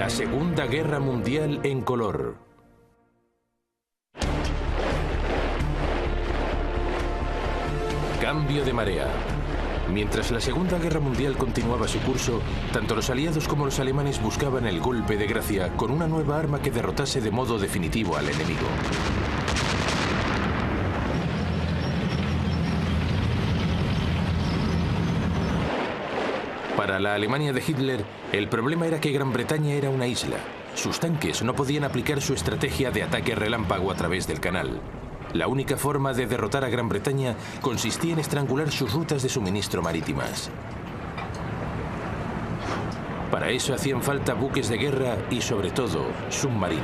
La Segunda Guerra Mundial en color. Cambio de marea. Mientras la Segunda Guerra Mundial continuaba su curso, tanto los aliados como los alemanes buscaban el golpe de gracia con una nueva arma que derrotase de modo definitivo al enemigo. Para la Alemania de Hitler, el problema era que Gran Bretaña era una isla. Sus tanques no podían aplicar su estrategia de ataque relámpago a través del canal. La única forma de derrotar a Gran Bretaña consistía en estrangular sus rutas de suministro marítimas. Para eso hacían falta buques de guerra y, sobre todo, submarinos.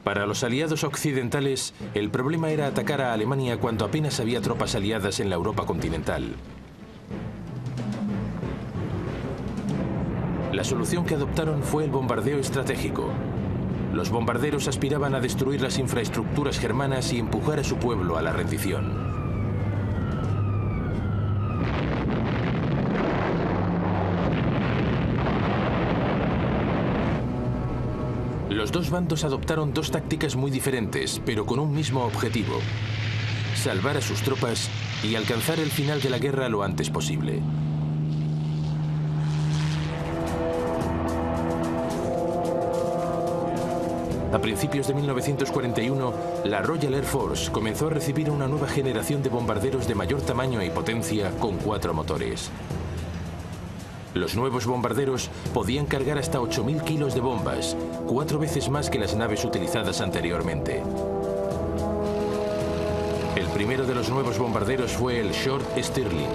Para los aliados occidentales, el problema era atacar a Alemania cuando apenas había tropas aliadas en la Europa continental. La solución que adoptaron fue el bombardeo estratégico. Los bombarderos aspiraban a destruir las infraestructuras germanas y empujar a su pueblo a la rendición. Los dos bandos adoptaron dos tácticas muy diferentes, pero con un mismo objetivo: salvar a sus tropas y alcanzar el final de la guerra lo antes posible. A principios de 1941, la Royal Air Force comenzó a recibir una nueva generación de bombarderos de mayor tamaño y potencia con 4 motores. Los nuevos bombarderos podían cargar hasta 8.000 kilos de bombas, 4 veces más que las naves utilizadas anteriormente. El primero de los nuevos bombarderos fue el Short Stirling.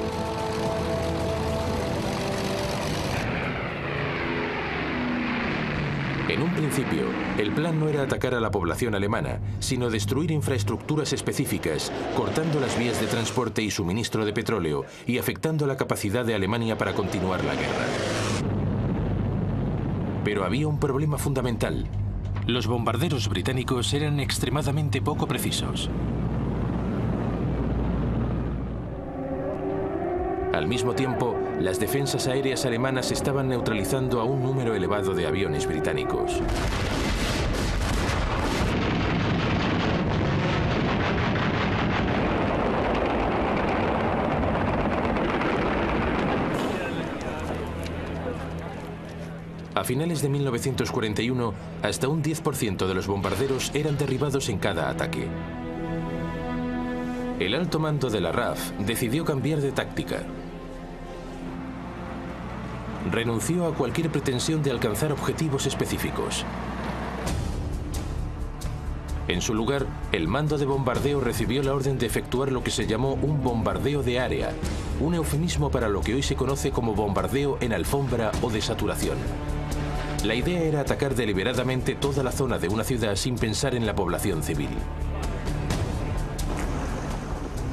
En un principio, el plan no era atacar a la población alemana, sino destruir infraestructuras específicas, cortando las vías de transporte y suministro de petróleo y afectando la capacidad de Alemania para continuar la guerra. Pero había un problema fundamental. Los bombarderos británicos eran extremadamente poco precisos. Al mismo tiempo, las defensas aéreas alemanas estaban neutralizando a un número elevado de aviones británicos. A finales de 1941, hasta un 10% de los bombarderos eran derribados en cada ataque. El alto mando de la RAF decidió cambiar de táctica. Renunció a cualquier pretensión de alcanzar objetivos específicos. En su lugar, el mando de bombardeo recibió la orden de efectuar lo que se llamó un bombardeo de área, un eufemismo para lo que hoy se conoce como bombardeo en alfombra o de saturación. La idea era atacar deliberadamente toda la zona de una ciudad sin pensar en la población civil.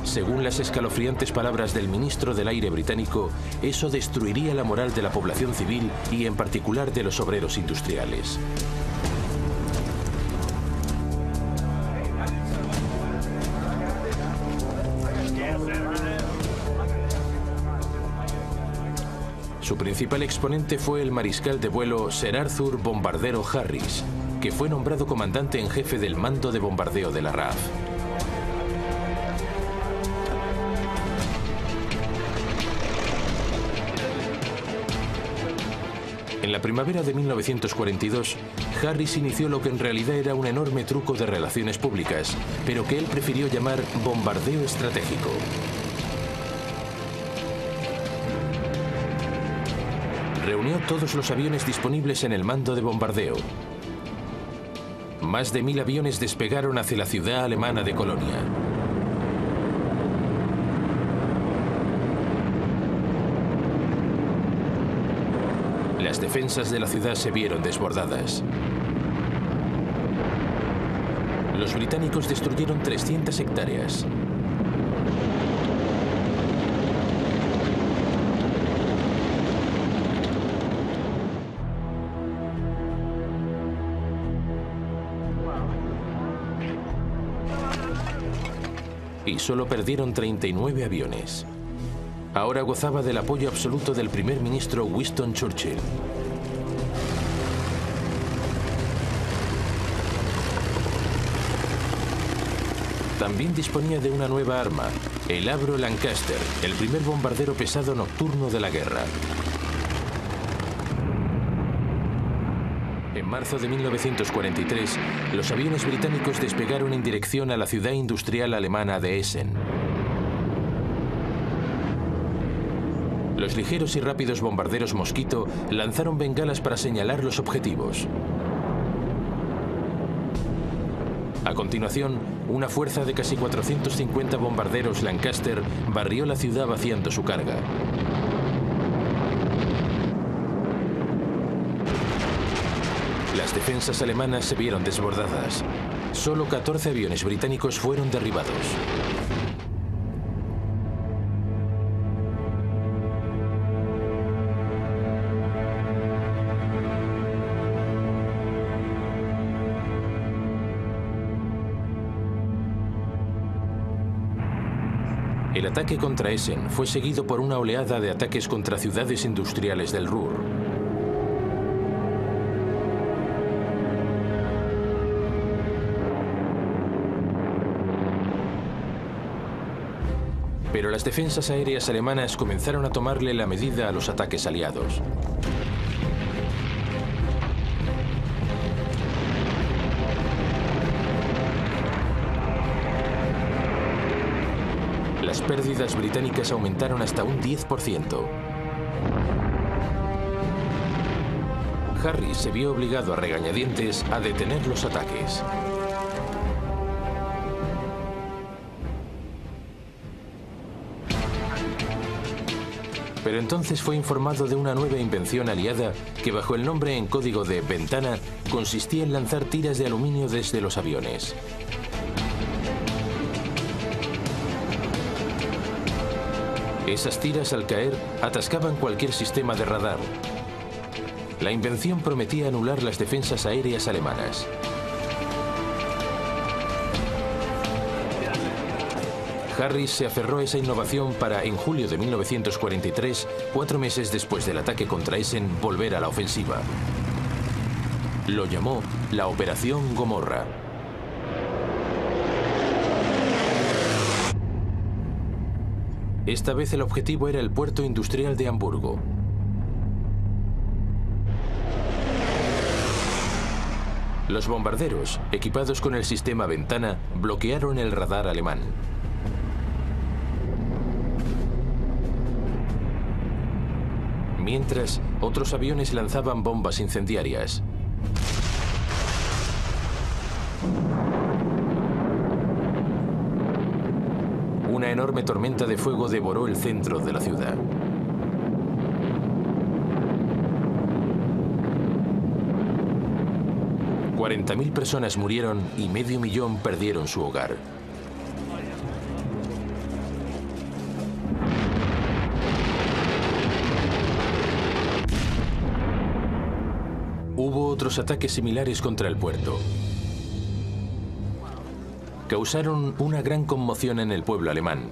Según las escalofriantes palabras del ministro del Aire británico, eso destruiría la moral de la población civil y en particular de los obreros industriales. Su principal exponente fue el mariscal de vuelo Sir Arthur Bombardero Harris, que fue nombrado comandante en jefe del mando de bombardeo de la RAF. En la primavera de 1942, Harris inició lo que en realidad era un enorme truco de relaciones públicas, pero que él prefirió llamar bombardeo estratégico. Reunió todos los aviones disponibles en el mando de bombardeo. Más de 1000 aviones despegaron hacia la ciudad alemana de Colonia. Las defensas de la ciudad se vieron desbordadas. Los británicos destruyeron 300 hectáreas. Y solo perdieron 39 aviones. ahora gozaba del apoyo absoluto del primer ministro Winston Churchill. También disponía de una nueva arma, el Avro Lancaster, el primer bombardero pesado nocturno de la guerra. En marzo de 1943, los aviones británicos despegaron en dirección a la ciudad industrial alemana de Essen. Los ligeros y rápidos bombarderos Mosquito lanzaron bengalas para señalar los objetivos. A continuación, una fuerza de casi 450 bombarderos Lancaster barrió la ciudad vaciando su carga. Las defensas alemanas se vieron desbordadas. Solo 14 aviones británicos fueron derribados. El ataque contra Essen fue seguido por una oleada de ataques contra ciudades industriales del Ruhr. Pero las defensas aéreas alemanas comenzaron a tomarle la medida a los ataques aliados. Las pérdidas británicas aumentaron hasta un 10%. Harris se vio obligado a regañadientes a detener los ataques. Pero entonces fue informado de una nueva invención aliada que, bajo el nombre en código de Ventana, consistía en lanzar tiras de aluminio desde los aviones. Esas tiras, al caer, atascaban cualquier sistema de radar. La invención prometía anular las defensas aéreas alemanas. Harris se aferró a esa innovación para, en julio de 1943, 4 meses después del ataque contra Essen, volver a la ofensiva. Lo llamó la Operación Gomorra. Esta vez el objetivo era el puerto industrial de Hamburgo. Los bombarderos, equipados con el sistema Ventana, bloquearon el radar alemán. Mientras, otros aviones lanzaban bombas incendiarias. Una enorme tormenta de fuego devoró el centro de la ciudad. $40.000 personas murieron y 500.000 perdieron su hogar. Hubo otros ataques similares contra el puerto. Causaron una gran conmoción en el pueblo alemán.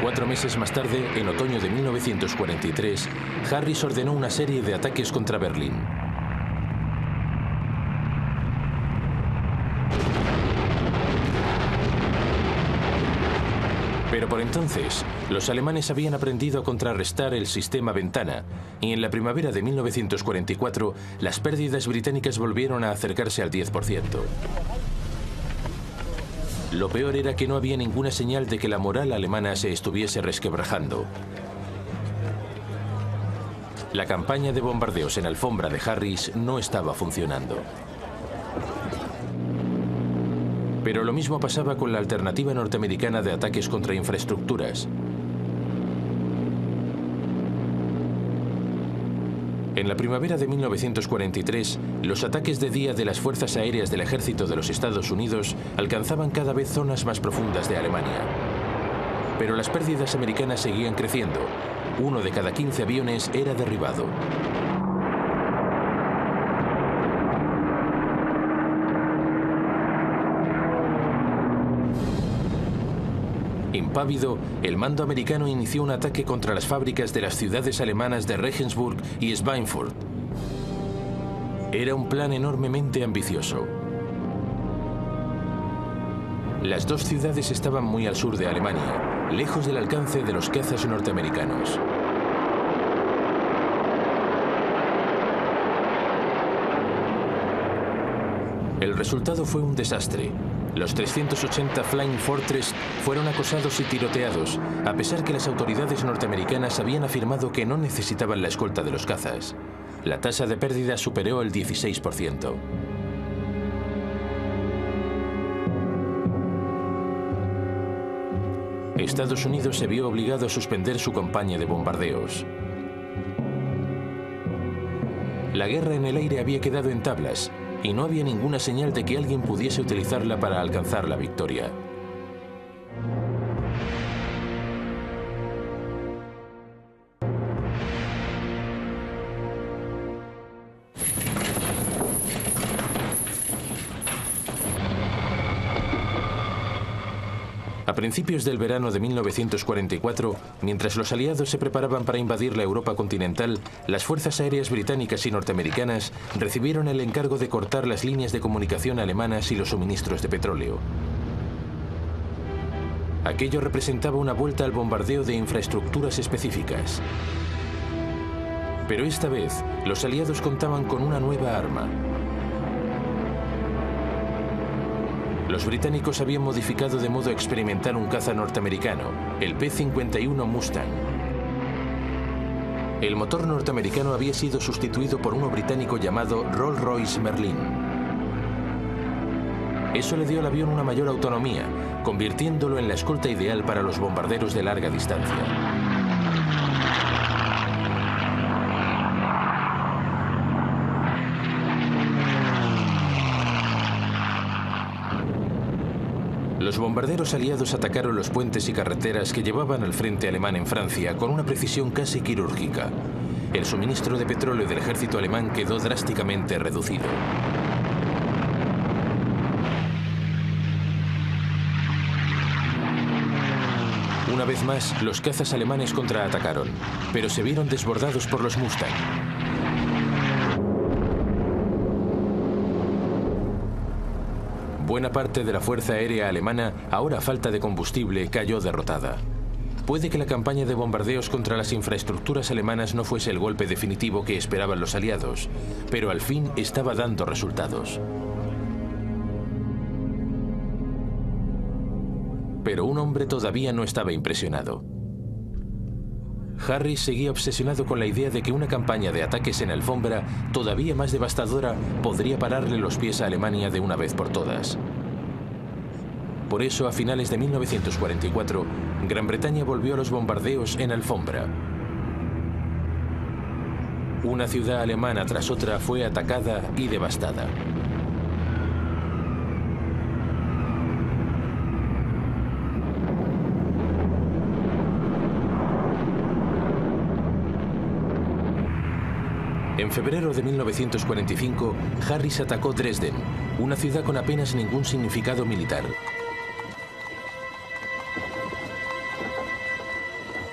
Cuatro meses más tarde, en otoño de 1943, Harris ordenó una serie de ataques contra Berlín. Pero por entonces, los alemanes habían aprendido a contrarrestar el sistema Ventana, y en la primavera de 1944, las pérdidas británicas volvieron a acercarse al 10%. Lo peor era que no había ninguna señal de que la moral alemana se estuviese resquebrajando. La campaña de bombardeos en alfombra de Harris no estaba funcionando. Pero lo mismo pasaba con la alternativa norteamericana de ataques contra infraestructuras. En la primavera de 1943, los ataques de día de las fuerzas aéreas del ejército de los Estados Unidos alcanzaban cada vez zonas más profundas de Alemania. Pero las pérdidas americanas seguían creciendo. 1 de cada 15 aviones era derribado. Impávido, el mando americano inició un ataque contra las fábricas de las ciudades alemanas de Regensburg y Schweinfurt. Era un plan enormemente ambicioso. Las dos ciudades estaban muy al sur de Alemania, lejos del alcance de los cazas norteamericanos. El resultado fue un desastre. Los 380 Flying Fortress fueron acosados y tiroteados, a pesar que las autoridades norteamericanas habían afirmado que no necesitaban la escolta de los cazas. La tasa de pérdida superó el 16%. Estados Unidos se vio obligado a suspender su campaña de bombardeos. La guerra en el aire había quedado en tablas, y no había ninguna señal de que alguien pudiese utilizarla para alcanzar la victoria. A principios del verano de 1944, mientras los aliados se preparaban para invadir la Europa continental, las fuerzas aéreas británicas y norteamericanas recibieron el encargo de cortar las líneas de comunicación alemanas y los suministros de petróleo. Aquello representaba una vuelta al bombardeo de infraestructuras específicas. Pero esta vez, los aliados contaban con una nueva arma. Los británicos habían modificado de modo experimental un caza norteamericano, el P-51 Mustang. El motor norteamericano había sido sustituido por uno británico llamado Rolls-Royce Merlin. Eso le dio al avión una mayor autonomía, convirtiéndolo en la escolta ideal para los bombarderos de larga distancia. Los bombarderos aliados atacaron los puentes y carreteras que llevaban al frente alemán en Francia con una precisión casi quirúrgica. El suministro de petróleo del ejército alemán quedó drásticamente reducido. Una vez más, los cazas alemanes contraatacaron, pero se vieron desbordados por los Mustang. Buena parte de la fuerza aérea alemana, ahora a falta de combustible, cayó derrotada. Puede que la campaña de bombardeos contra las infraestructuras alemanas no fuese el golpe definitivo que esperaban los aliados, pero al fin estaba dando resultados. Pero un hombre todavía no estaba impresionado. Harris seguía obsesionado con la idea de que una campaña de ataques en alfombra, todavía más devastadora, podría pararle los pies a Alemania de una vez por todas. Por eso, a finales de 1944, Gran Bretaña volvió a los bombardeos en alfombra. Una ciudad alemana tras otra fue atacada y devastada. En febrero de 1945, Harris atacó Dresden, una ciudad con apenas ningún significado militar.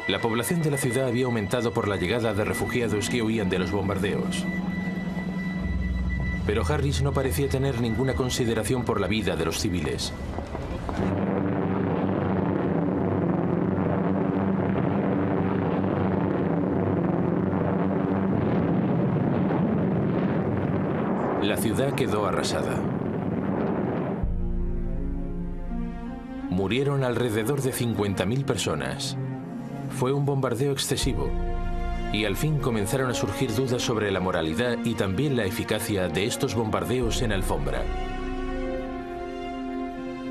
La población de la ciudad había aumentado por la llegada de refugiados que huían de los bombardeos. Pero Harris no parecía tener ninguna consideración por la vida de los civiles. La ciudad quedó arrasada. Murieron alrededor de 50.000 personas. Fue un bombardeo excesivo, y al fin comenzaron a surgir dudas sobre la moralidad y también la eficacia de estos bombardeos en alfombra.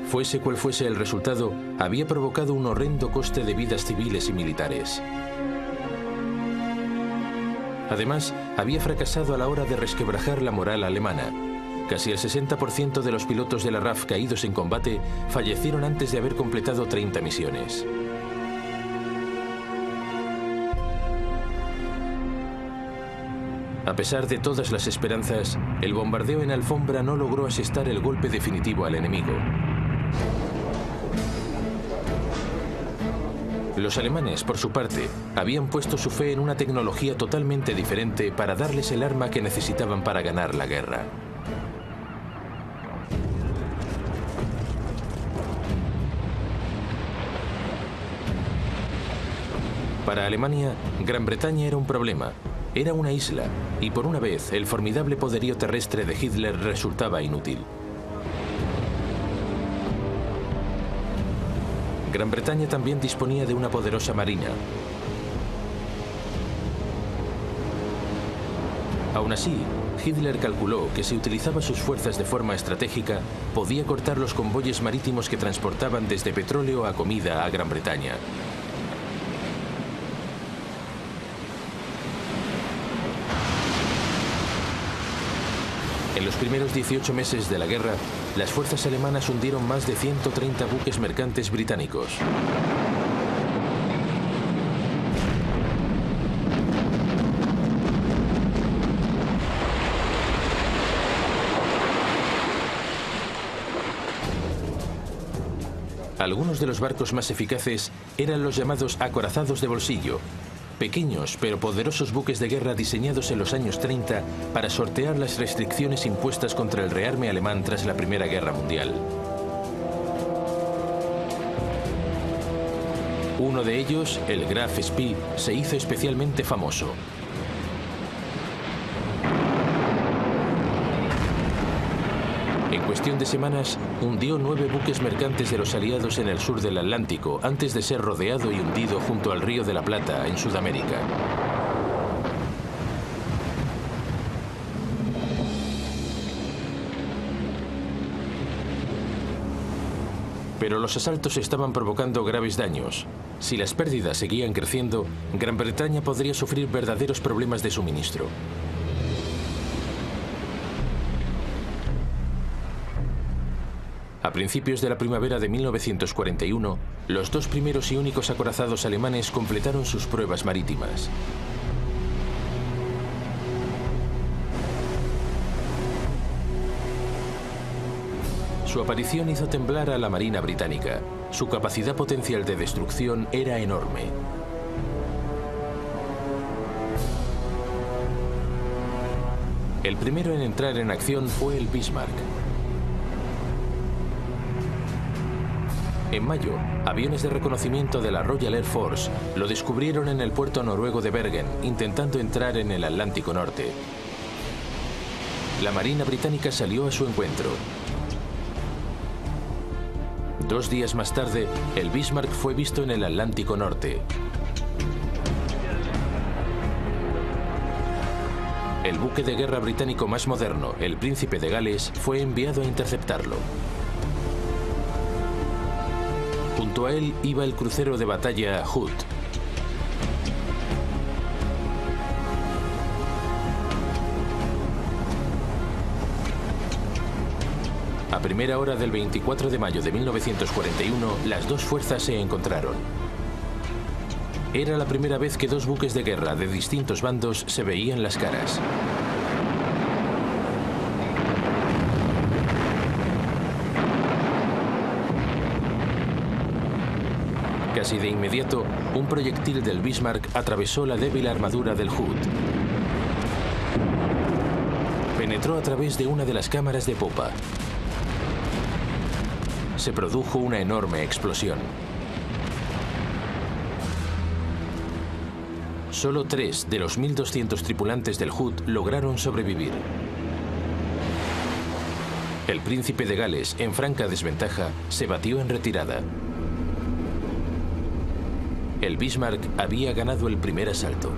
Fuese cual fuese el resultado, había provocado un horrendo coste de vidas civiles y militares. Además, había fracasado a la hora de resquebrajar la moral alemana. Casi el 60% de los pilotos de la RAF caídos en combate fallecieron antes de haber completado 30 misiones. A pesar de todas las esperanzas, el bombardeo en alfombra no logró asestar el golpe definitivo al enemigo. Los alemanes, por su parte, habían puesto su fe en una tecnología totalmente diferente para darles el arma que necesitaban para ganar la guerra. Para Alemania, Gran Bretaña era un problema. Era una isla, y por una vez el formidable poderío terrestre de Hitler resultaba inútil. Gran Bretaña también disponía de una poderosa marina. Aún así, Hitler calculó que si utilizaba sus fuerzas de forma estratégica, podía cortar los convoyes marítimos que transportaban desde petróleo a comida a Gran Bretaña. En los primeros 18 meses de la guerra, las fuerzas alemanas hundieron más de 130 buques mercantes británicos. Algunos de los barcos más eficaces eran los llamados acorazados de bolsillo, pequeños pero poderosos buques de guerra diseñados en los años 30 para sortear las restricciones impuestas contra el rearme alemán tras la Primera Guerra Mundial. Uno de ellos, el Graf Spee, se hizo especialmente famoso. En cuestión de semanas, hundió 9 buques mercantes de los aliados en el sur del Atlántico, antes de ser rodeado y hundido junto al Río de la Plata, en Sudamérica. Pero los asaltos estaban provocando graves daños. Si las pérdidas seguían creciendo, Gran Bretaña podría sufrir verdaderos problemas de suministro. A principios de la primavera de 1941, los 2 primeros y únicos acorazados alemanes completaron sus pruebas marítimas. Su aparición hizo temblar a la Marina británica. Su capacidad potencial de destrucción era enorme. El primero en entrar en acción fue el Bismarck. En mayo, aviones de reconocimiento de la Royal Air Force lo descubrieron en el puerto noruego de Bergen, intentando entrar en el Atlántico Norte. La Marina británica salió a su encuentro. 2 días más tarde, el Bismarck fue visto en el Atlántico Norte. El buque de guerra británico más moderno, el Príncipe de Gales, fue enviado a interceptarlo. Junto a él iba el crucero de batalla Hood. A primera hora del 24 de mayo de 1941, las 2 fuerzas se encontraron. Era la primera vez que 2 buques de guerra de distintos bandos se veían las caras. Casi de inmediato, un proyectil del Bismarck atravesó la débil armadura del Hood. Penetró a través de una de las cámaras de popa. Se produjo una enorme explosión. Solo 3 de los 1.200 tripulantes del Hood lograron sobrevivir. El Príncipe de Gales, en franca desventaja, se batió en retirada. El Bismarck había ganado el primer asalto.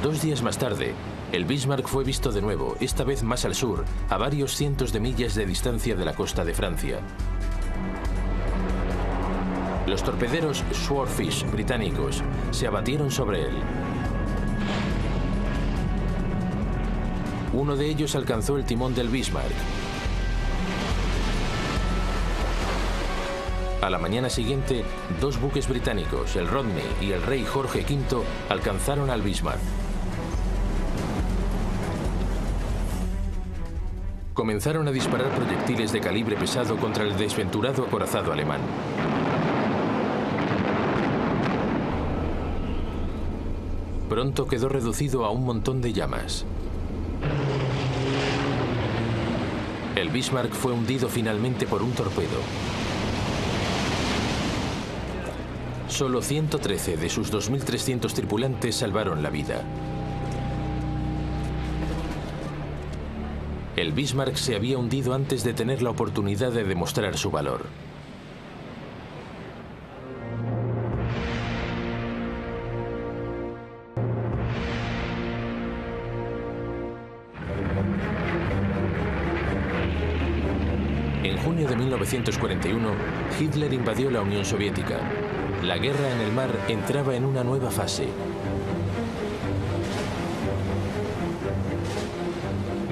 2 días más tarde, el Bismarck fue visto de nuevo, esta vez más al sur, a varios cientos de millas de distancia de la costa de Francia. Los torpederos Swordfish británicos se abatieron sobre él. Uno de ellos alcanzó el timón del Bismarck. A la mañana siguiente, 2 buques británicos, el Rodney y el Rey Jorge V, alcanzaron al Bismarck. comenzaron a disparar proyectiles de calibre pesado contra el desventurado acorazado alemán. Pronto quedó reducido a un montón de llamas. El Bismarck fue hundido finalmente por un torpedo. Solo 113 de sus 2.300 tripulantes salvaron la vida. El Bismarck se había hundido antes de tener la oportunidad de demostrar su valor. En junio de 1941, Hitler invadió la Unión Soviética. La guerra en el mar entraba en una nueva fase.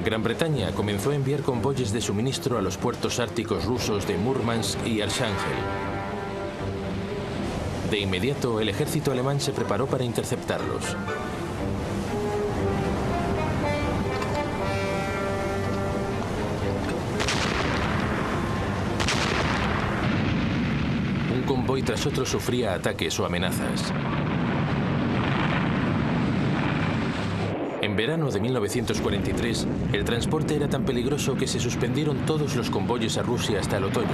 Gran Bretaña comenzó a enviar convoyes de suministro a los puertos árticos rusos de Murmansk y Archángel. De inmediato, el ejército alemán se preparó para interceptarlos. Un convoy tras otro sufría ataques o amenazas. En verano de 1943, el transporte era tan peligroso que se suspendieron todos los convoyes a Rusia hasta el otoño,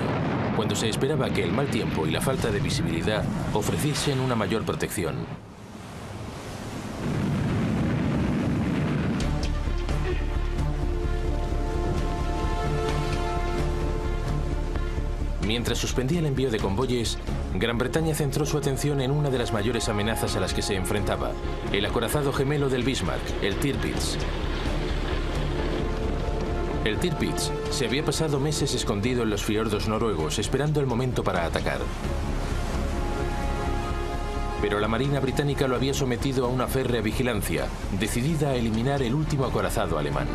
cuando se esperaba que el mal tiempo y la falta de visibilidad ofreciesen una mayor protección. Mientras suspendía el envío de convoyes, Gran Bretaña centró su atención en una de las mayores amenazas a las que se enfrentaba, el acorazado gemelo del Bismarck, el Tirpitz. El Tirpitz se había pasado meses escondido en los fiordos noruegos, esperando el momento para atacar. Pero la Marina británica lo había sometido a una férrea vigilancia, decidida a eliminar el último acorazado alemán.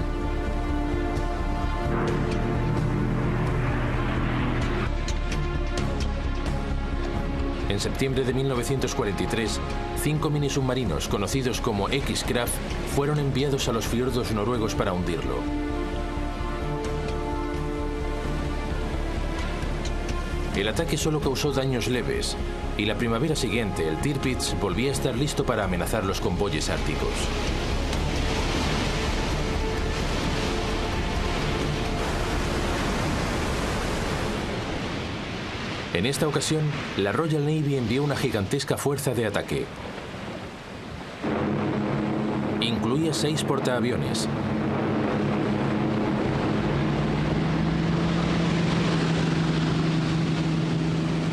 En septiembre de 1943, 5 minisubmarinos, conocidos como X-Kraft, fueron enviados a los fiordos noruegos para hundirlo. El ataque solo causó daños leves, y la primavera siguiente el Tirpitz volvía a estar listo para amenazar los convoyes árticos. En esta ocasión, la Royal Navy envió una gigantesca fuerza de ataque. Incluía 6 portaaviones.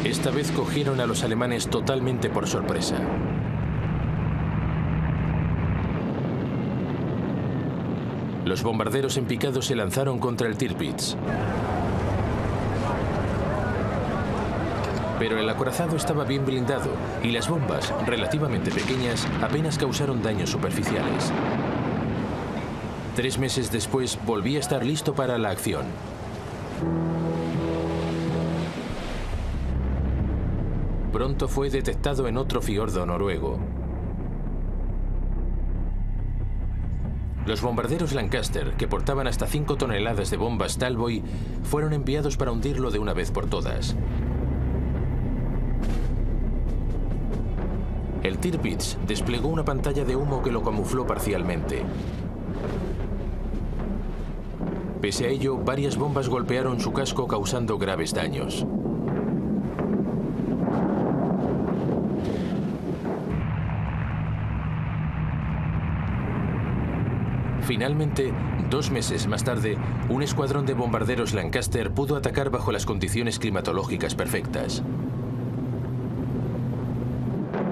Esta vez cogieron a los alemanes totalmente por sorpresa. Los bombarderos en picado se lanzaron contra el Tirpitz. Pero el acorazado estaba bien blindado y las bombas, relativamente pequeñas, apenas causaron daños superficiales. 3 meses después volvía a estar listo para la acción. Pronto fue detectado en otro fiordo noruego. Los bombarderos Lancaster, que portaban hasta 5 toneladas de bombas Talboy, fueron enviados para hundirlo de una vez por todas. El Tirpitz desplegó una pantalla de humo que lo camufló parcialmente. Pese a ello, varias bombas golpearon su casco causando graves daños. Finalmente, 2 meses más tarde, un escuadrón de bombarderos Lancaster pudo atacar bajo las condiciones climatológicas perfectas.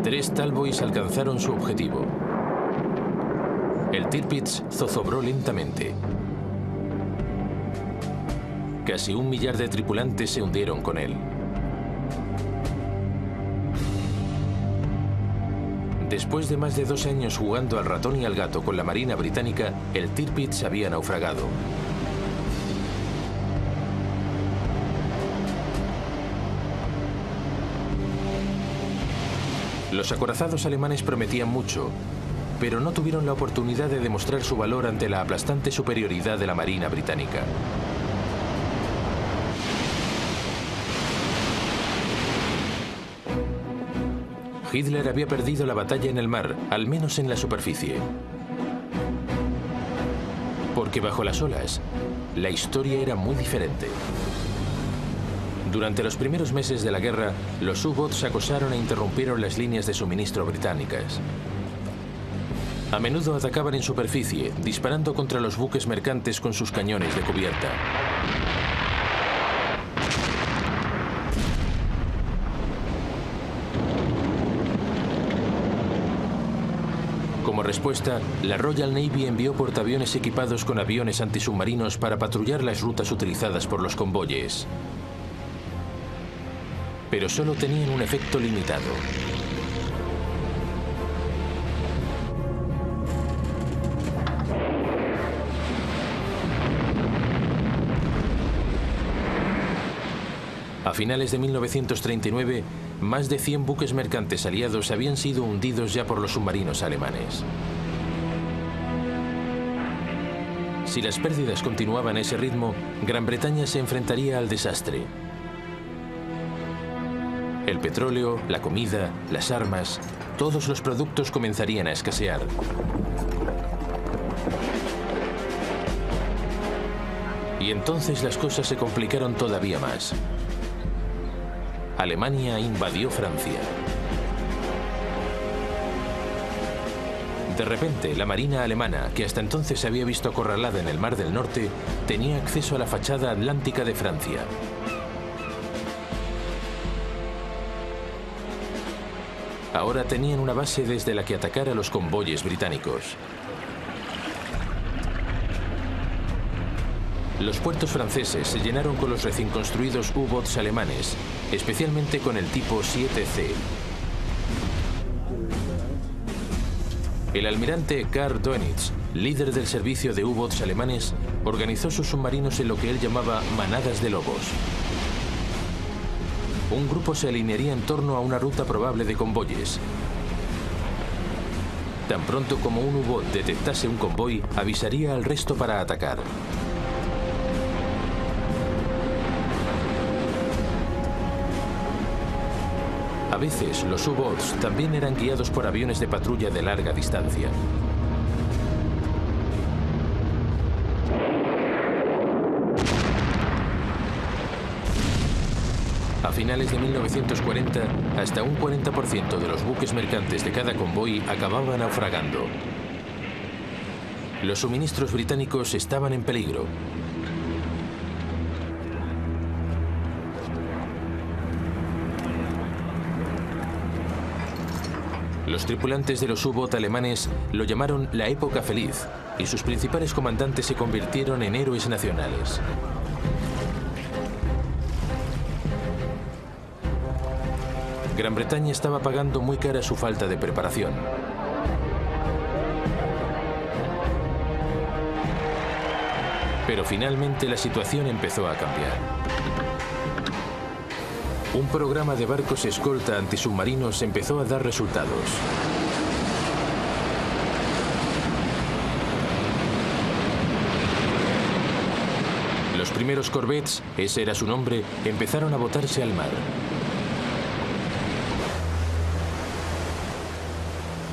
3 Talboys alcanzaron su objetivo. El Tirpitz zozobró lentamente. Casi 1 millar de tripulantes se hundieron con él. Después de más de 2 años jugando al ratón y al gato con la Marina británica, el Tirpitz había naufragado. Los acorazados alemanes prometían mucho, pero no tuvieron la oportunidad de demostrar su valor ante la aplastante superioridad de la Marina británica. Hitler había perdido la batalla en el mar, al menos en la superficie. Porque bajo las olas, la historia era muy diferente. Durante los primeros meses de la guerra, los U-boats acosaron e interrumpieron las líneas de suministro británicas. A menudo atacaban en superficie, disparando contra los buques mercantes con sus cañones de cubierta. Como respuesta, la Royal Navy envió portaaviones equipados con aviones antisubmarinos para patrullar las rutas utilizadas por los convoyes. Pero solo tenían un efecto limitado. A finales de 1939, más de 100 buques mercantes aliados habían sido hundidos ya por los submarinos alemanes. Si las pérdidas continuaban a ese ritmo, Gran Bretaña se enfrentaría al desastre. El petróleo, la comida, las armas, todos los productos comenzarían a escasear. Y entonces las cosas se complicaron todavía más. Alemania invadió Francia. De repente, la marina alemana, que hasta entonces se había visto acorralada en el Mar del Norte, tenía acceso a la fachada atlántica de Francia. Ahora tenían una base desde la que atacar a los convoyes británicos. Los puertos franceses se llenaron con los recién construidos U-boats alemanes, especialmente con el tipo 7C. El almirante Karl Dönitz, líder del servicio de U-boats alemanes, organizó sus submarinos en lo que él llamaba manadas de lobos. Un grupo se alinearía en torno a una ruta probable de convoyes. Tan pronto como un U-boat detectase un convoy, avisaría al resto para atacar. A veces, los U-boats también eran guiados por aviones de patrulla de larga distancia. A finales de 1940, hasta un 40% de los buques mercantes de cada convoy acababan naufragando. Los suministros británicos estaban en peligro. Los tripulantes de los U-boat alemanes lo llamaron la época feliz, y sus principales comandantes se convirtieron en héroes nacionales. Gran Bretaña estaba pagando muy cara su falta de preparación. Pero finalmente la situación empezó a cambiar. Un programa de barcos escolta antisubmarinos empezó a dar resultados. Los primeros corvettes, ese era su nombre, empezaron a botarse al mar.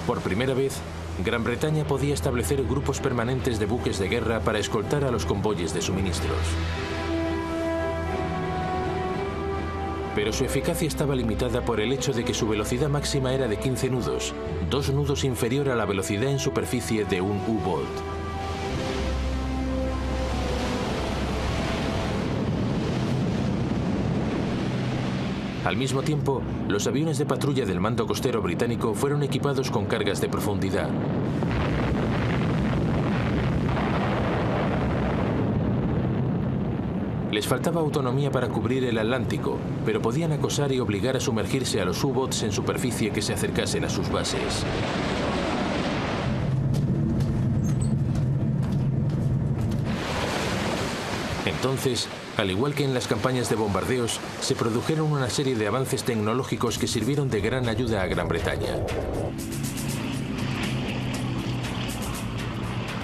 Por primera vez, Gran Bretaña podía establecer grupos permanentes de buques de guerra para escoltar a los convoyes de suministros. Pero su eficacia estaba limitada por el hecho de que su velocidad máxima era de 15 nudos, 2 nudos inferior a la velocidad en superficie de un U-boat. Al mismo tiempo, los aviones de patrulla del mando costero británico fueron equipados con cargas de profundidad. Les faltaba autonomía para cubrir el Atlántico, pero podían acosar y obligar a sumergirse a los U-boats en superficie que se acercasen a sus bases. Entonces, al igual que en las campañas de bombardeos, se produjeron una serie de avances tecnológicos que sirvieron de gran ayuda a Gran Bretaña.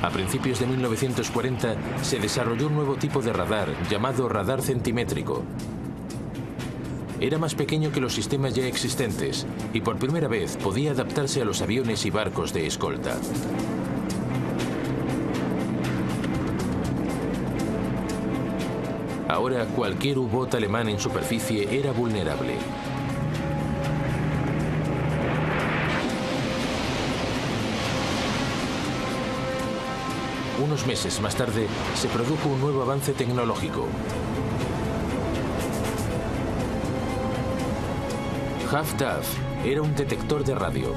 A principios de 1940 se desarrolló un nuevo tipo de radar llamado radar centimétrico. era más pequeño que los sistemas ya existentes y por primera vez podía adaptarse a los aviones y barcos de escolta. Ahora cualquier U-Boot alemán en superficie era vulnerable. Unos meses más tarde se produjo un nuevo avance tecnológico. Half-Duff era un detector de radio.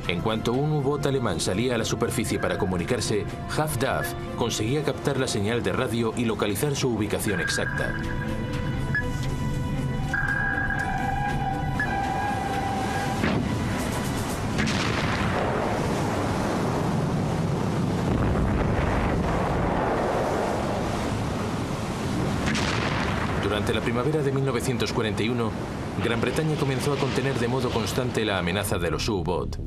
En cuanto un U-Boot alemán salía a la superficie para comunicarse, Half-Duff conseguía captar la señal de radio y localizar su ubicación exacta. Durante la primavera de 1941, Gran Bretaña comenzó a contener de modo constante la amenaza de los U-Boot.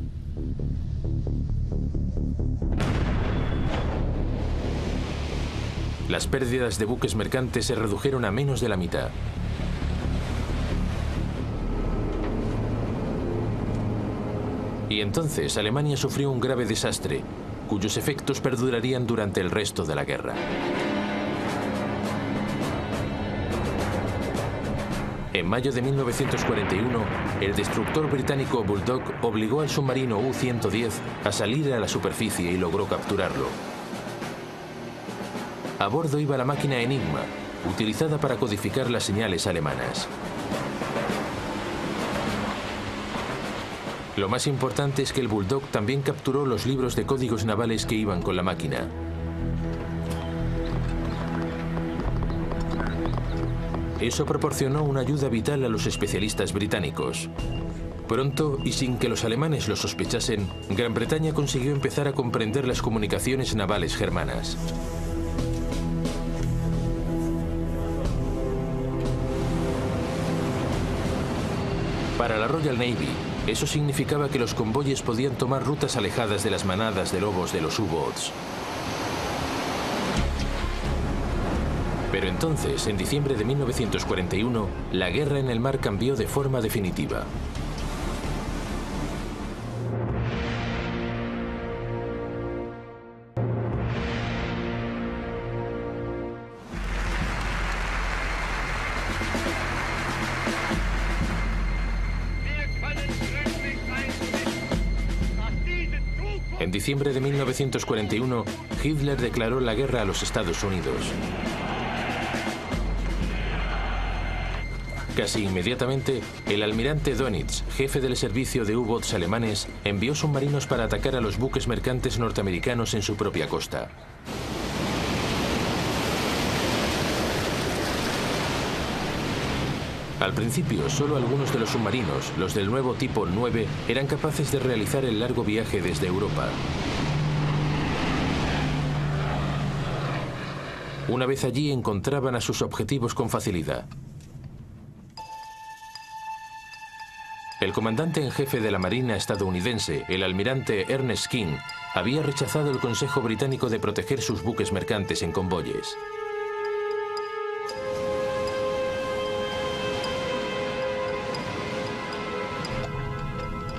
Las pérdidas de buques mercantes se redujeron a menos de la mitad. Y entonces Alemania sufrió un grave desastre, cuyos efectos perdurarían durante el resto de la guerra. En mayo de 1941, el destructor británico Bulldog obligó al submarino U-110 a salir a la superficie y logró capturarlo. A bordo iba la máquina Enigma, utilizada para codificar las señales alemanas. Lo más importante es que el Bulldog también capturó los libros de códigos navales que iban con la máquina. Eso proporcionó una ayuda vital a los especialistas británicos. Pronto, y sin que los alemanes lo sospechasen, Gran Bretaña consiguió empezar a comprender las comunicaciones navales germanas. Para la Royal Navy, eso significaba que los convoyes podían tomar rutas alejadas de las manadas de lobos de los U-Boats. Pero entonces, en diciembre de 1941, la guerra en el mar cambió de forma definitiva. En diciembre de 1941, Hitler declaró la guerra a los Estados Unidos. Casi inmediatamente, el almirante Dönitz, jefe del servicio de U-Boats alemanes, envió submarinos para atacar a los buques mercantes norteamericanos en su propia costa. Al principio, solo algunos de los submarinos, los del nuevo tipo 9, eran capaces de realizar el largo viaje desde Europa. Una vez allí, encontraban a sus objetivos con facilidad. El comandante en jefe de la Marina estadounidense, el almirante Ernest King, había rechazado el Consejo Británico de proteger sus buques mercantes en convoyes.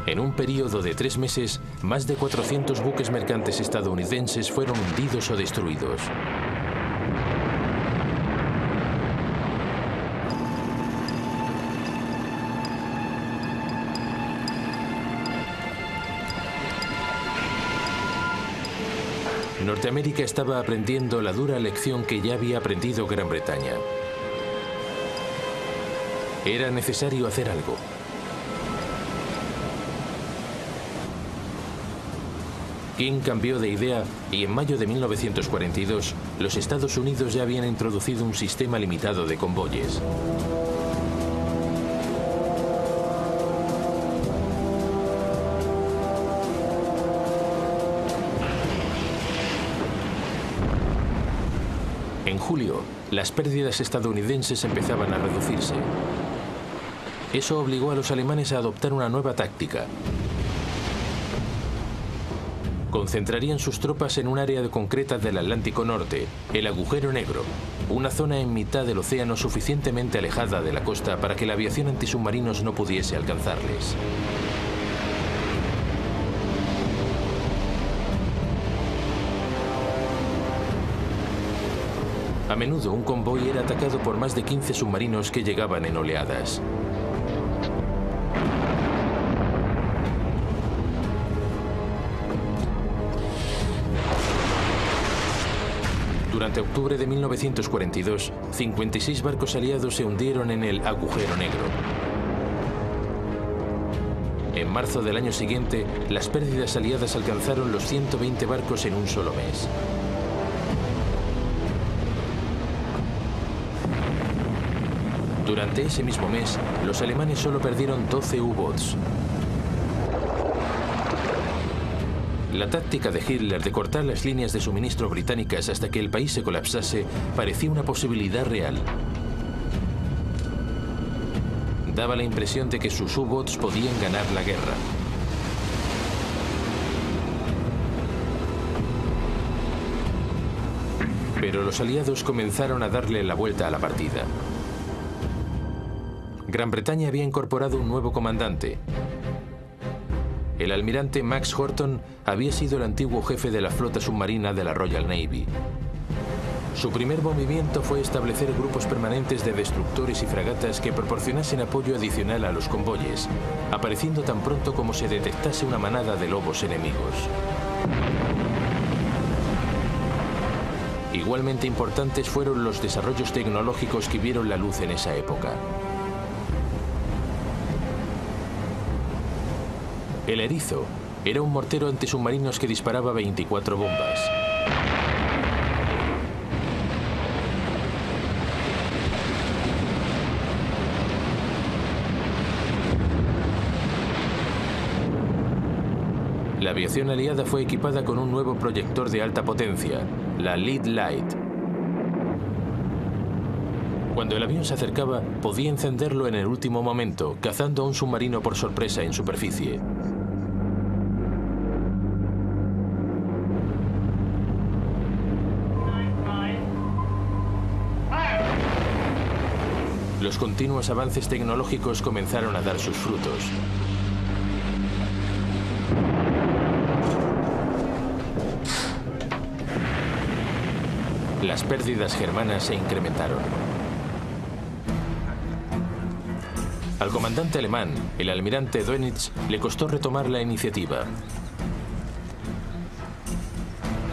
En un periodo de 3 meses, más de 400 buques mercantes estadounidenses fueron hundidos o destruidos. Norteamérica estaba aprendiendo la dura lección que ya había aprendido Gran Bretaña. Era necesario hacer algo. King cambió de idea y en mayo de 1942 los Estados Unidos ya habían introducido un sistema limitado de convoyes. En julio, las pérdidas estadounidenses empezaban a reducirse. Eso obligó a los alemanes a adoptar una nueva táctica. concentrarían sus tropas en un área concreta del Atlántico Norte, el Agujero Negro, una zona en mitad del océano suficientemente alejada de la costa para que la aviación antisubmarinos no pudiese alcanzarles. A menudo un convoy era atacado por más de 15 submarinos que llegaban en oleadas. Durante octubre de 1942, 56 barcos aliados se hundieron en el Agujero Negro. En marzo del año siguiente, las pérdidas aliadas alcanzaron los 120 barcos en un solo mes. Durante ese mismo mes, los alemanes solo perdieron 12 U-boats. La táctica de Hitler de cortar las líneas de suministro británicas hasta que el país se colapsase parecía una posibilidad real. Daba la impresión de que sus U-boats podían ganar la guerra. Pero los aliados comenzaron a darle la vuelta a la partida. Gran Bretaña había incorporado un nuevo comandante. El almirante Max Horton había sido el antiguo jefe de la flota submarina de la Royal Navy. Su primer movimiento fue establecer grupos permanentes de destructores y fragatas que proporcionasen apoyo adicional a los convoyes, apareciendo tan pronto como se detectase una manada de lobos enemigos. Igualmente importantes fueron los desarrollos tecnológicos que vieron la luz en esa época. El Erizo era un mortero antisubmarinos que disparaba 24 bombas. La aviación aliada fue equipada con un nuevo proyector de alta potencia, la Lead Light. Cuando el avión se acercaba, podía encenderlo en el último momento, cazando a un submarino por sorpresa en superficie. Los continuos avances tecnológicos comenzaron a dar sus frutos. Las pérdidas germanas se incrementaron. Al comandante alemán, el almirante Dönitz, le costó retomar la iniciativa.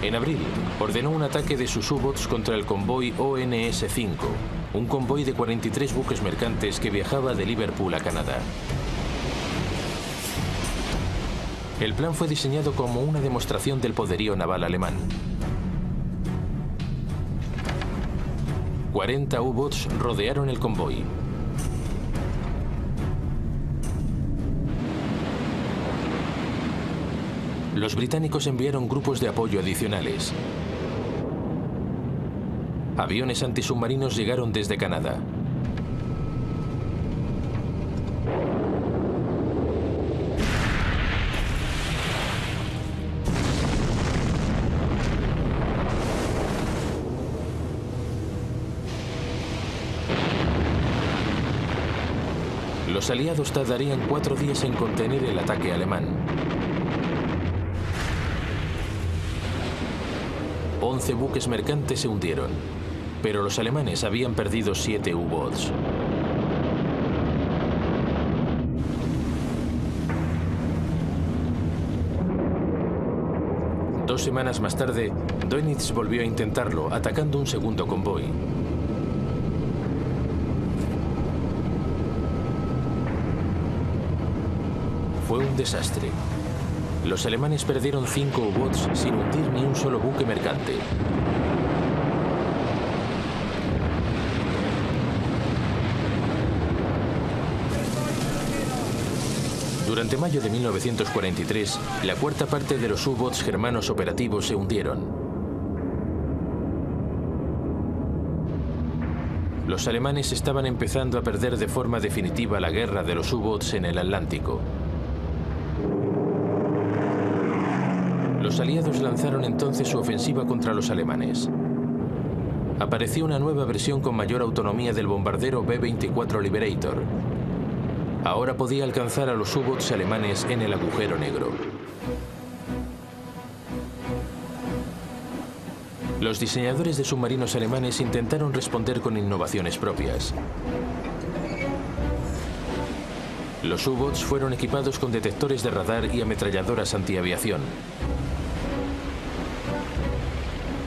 En abril, ordenó un ataque de sus U-boats contra el convoy ONS-5, un convoy de 43 buques mercantes que viajaba de Liverpool a Canadá. El plan fue diseñado como una demostración del poderío naval alemán. 40 U-boats rodearon el convoy. Los británicos enviaron grupos de apoyo adicionales. Aviones antisubmarinos llegaron desde Canadá. Los aliados tardarían 4 días en contener el ataque alemán. 11 buques mercantes se hundieron, pero los alemanes habían perdido 7 U-boats. Dos semanas más tarde, Dönitz volvió a intentarlo, atacando un segundo convoy. Fue un desastre. Los alemanes perdieron 5 U-boats sin hundir ni un solo buque mercante. Durante mayo de 1943, la cuarta parte de los U-boats germanos operativos se hundieron. Los alemanes estaban empezando a perder de forma definitiva la guerra de los U-boats en el Atlántico. Los aliados lanzaron entonces su ofensiva contra los alemanes. Apareció una nueva versión con mayor autonomía del bombardero B-24 Liberator. Ahora podía alcanzar a los U-boats alemanes en el agujero negro. Los diseñadores de submarinos alemanes intentaron responder con innovaciones propias. Los U-boats fueron equipados con detectores de radar y ametralladoras antiaviación.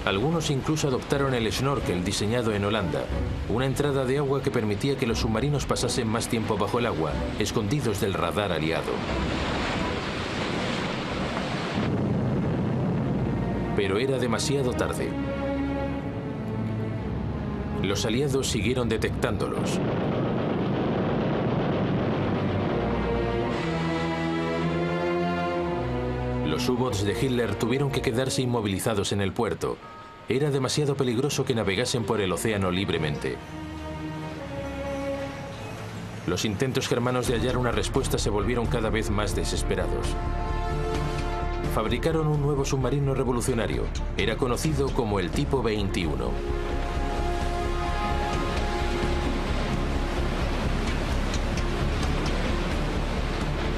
Algunos incluso adoptaron el snorkel diseñado en Holanda, una entrada de agua que permitía que los submarinos pasasen más tiempo bajo el agua, escondidos del radar aliado. Pero era demasiado tarde. Los aliados siguieron detectándolos. Los U-boats de Hitler tuvieron que quedarse inmovilizados en el puerto. Era demasiado peligroso que navegasen por el océano libremente. Los intentos germanos de hallar una respuesta se volvieron cada vez más desesperados. Fabricaron un nuevo submarino revolucionario. Era conocido como el Tipo 21.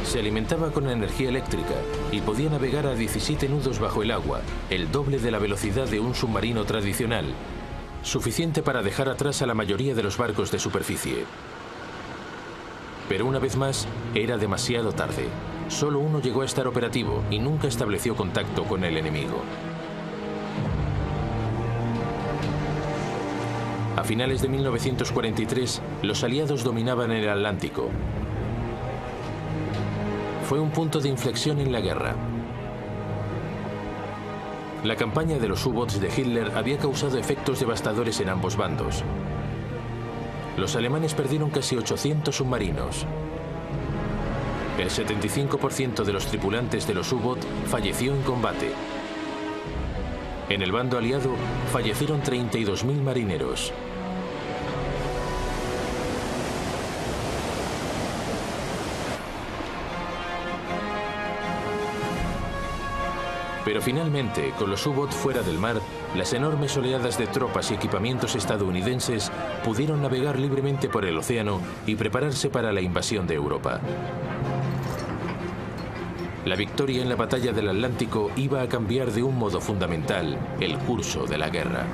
Se alimentaba con energía eléctrica y podía navegar a 17 nudos bajo el agua, el doble de la velocidad de un submarino tradicional, suficiente para dejar atrás a la mayoría de los barcos de superficie. Pero una vez más, era demasiado tarde. Solo uno llegó a estar operativo y nunca estableció contacto con el enemigo. A finales de 1943, los aliados dominaban el Atlántico. Fue un punto de inflexión en la guerra. La campaña de los U-boats de Hitler había causado efectos devastadores en ambos bandos. Los alemanes perdieron casi 800 submarinos. El 75% de los tripulantes de los U-boat falleció en combate. En el bando aliado fallecieron 32.000 marineros. Pero finalmente, con los U-boats fuera del mar, las enormes oleadas de tropas y equipamientos estadounidenses pudieron navegar libremente por el océano y prepararse para la invasión de Europa. La victoria en la batalla del Atlántico iba a cambiar de un modo fundamental el curso de la guerra.